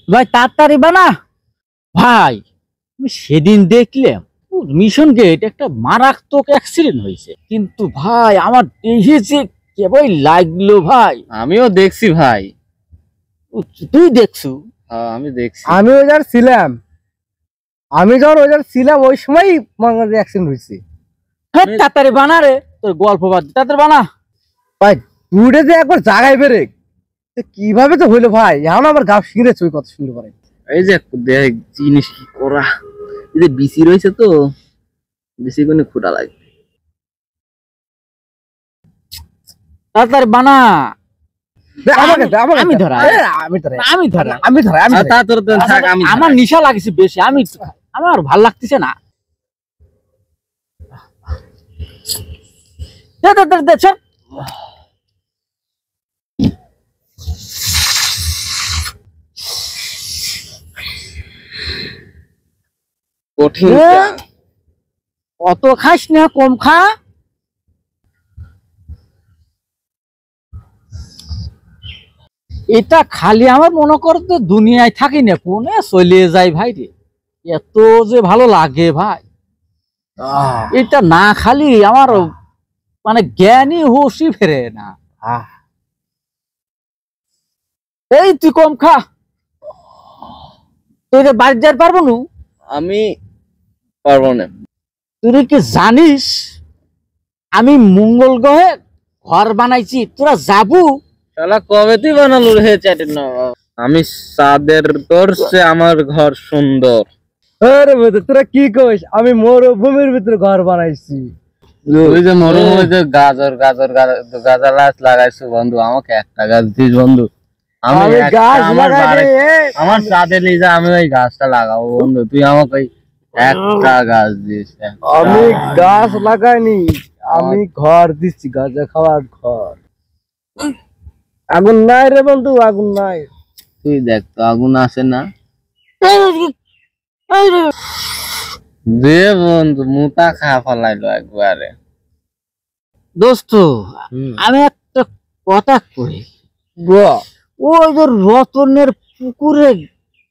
ভাই তাড়াতাড়ি বানা ভাই। আমি সেদিন দেখলাম মিশন গেট একটা মারাত্মক অ্যাক্সিডেন্ট হয়েছে, কিন্তু ভাই আমার দেখেছে কেবল লাগলো ভাই। আমিও দেখছি ভাই। তুই দেখছু? হ্যাঁ আমি দেখছি। আমি ওই যার ছিলাম, আমি যখন ওই যার ছিলাম ওই সময় অ্যাক্সিডেন্ট হয়েছে। হ্যাঁ তাড়াতাড়ি বানা রে, তোর গল্প বাদ তাড়াতাড়ি বানা ভাই। দুটো যে একবার জাগায় বেরে কিভাবে তো হইলো ভাই, এখন আমার গা শিখেছে ওই কথা শুনতে পারে। এই যে দেখ জিনিস কি করা, এই যে বিসি রয়েছে তো, বিসি কোনে খুঁটা লাগে। তাড়াতাড়ি বানা। আমি ধরা আমার নিশা লাগছে বেশি, আমার ভাল লাগতেছে না। কঠিন। অত খাস না, কম খা। এটা খালি আমার মনে করতে দুনিয়ায় থাকি না, কোনে চলে যায় ভাই রে, এত যে ভালো লাগে ভাই। এটা না খালি আমার মানে জ্ঞানী হুঁশই ফেরে না। এই তুই কম খা, তুই বাড়ি যাতে পারবো না। আমি পারবো না। তুই কি জানিস আমি মঙ্গল গ্রহে ঘর বানাইছি, তোরা যাবো? শালা কবে তুই বানালো রে চ্যাটের না? আমি সাদের তোরছে আমার ঘর সুন্দর। আরে বন্ধু তোরা কি কইস, আমি মরুভূমির ভিতরে ঘর বানাইছি। ওই যে মরুভূমিতে গাজর গাজর গাজর গাছ লাগাইছো বন্ধু, আমাকে একটা গাছ দিস বন্ধু। আমি গাছ আমার সাথে নিয়ে যা, আমি ওই গাছটা লাগাবো বন্ধু, তুই আমাকে একটা গাছ দিস। আমি গাছ লাগাইনি, আমি ঘর দিচ্ছি, গাঁজা খাওয়ার ঘর। আগুন নাই রে বন্ধু, আগুন নাই। তুই দেখ তো আগুন আসে না দে বন্ধু, মুতা খা ফলাইলো একবারে। দোস্ত আমি একটা কথা কই, ওই যে রতনের পুকুরে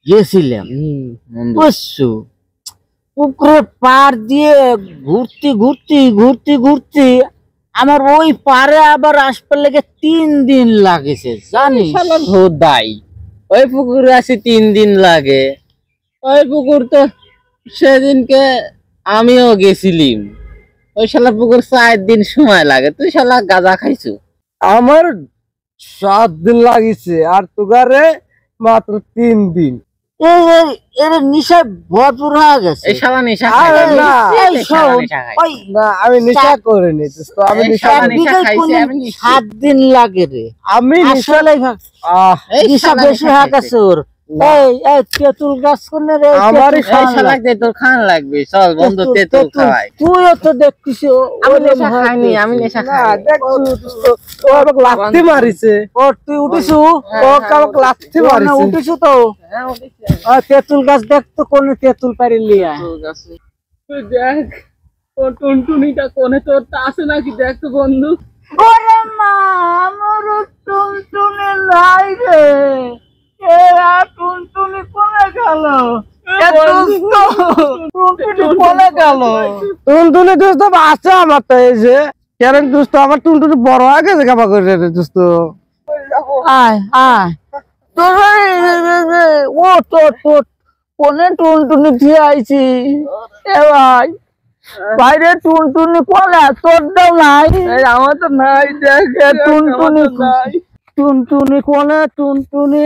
গেছিলাম বুঝছো, পুকুরের পার দিয়ে ঘুরতে ঘুরতে ঘুরতে ঘুরতে আমার ওই পারে আবার আসতে লেগে 3 দিন লাগেছে জানিস। দাই ওই পুকুরে আসি 3 দিন লাগে। ওই পুকুর তো সেদিনকে আমিও গেছিলাম, ওই শালা পুকুর 4 দিন সময় লাগে। তুই শালা গাঁজা খাইছো? আমার 7 দিন লাগিছে, আর তোগারে মাত্র 3 দিন। এর নিশা ভরপুর হয়ে গেছে। এই শালা নেশা আরে খাইছে। না, না আমি নেশা করিনি তো, আমি নেশা খাইছি। 7 দিন লাগে রে। আমি আসলে নেশা বেশি হয়ে গেছে ওর। এই তেঁতুল গাছ কোনে রে? আমারই শালা তেঁতুল খান লাগবে। চল বন্ধু তেঁতুল খাওয়াই। তুইও তো দেখছিস আমি নেশা খাইনি, আমি নেশা খাই। ও আমাকে লাথি মারিছে। ও তুই উঠিছু? ও আমাকে লাথি মারিছে। উঠিছু তো? তেঁতুল গাছ দেখ তো কোনে তেঁতুল পারিলি। তুই দেখ ও টুনটুনিটা কোনে, তোর তা আছে নাকি দেখ তো বন্ধু। ওরে মা, আমার টুনটুনি নাই রে। এরা টুনটুনি কোনে গেল? টুনটুনি কোনে গেল? টুনটুনি দোস্ত আছে আমার, তো এই যে কেন দোস্ত আমার টুনটুনি বড় হয়ে গেছে কাবা করে দোস্ত। আয় আয় তোর ও তোর তোর কোনে টুনটুনি দিয়ে আইছি। এ ভাই বাইরে টুনটুনি কোনে? তোর দাও নাই? আমার তো নাই, দেখ টুনটুনি টুনটুনি কোনে? টুনটুনি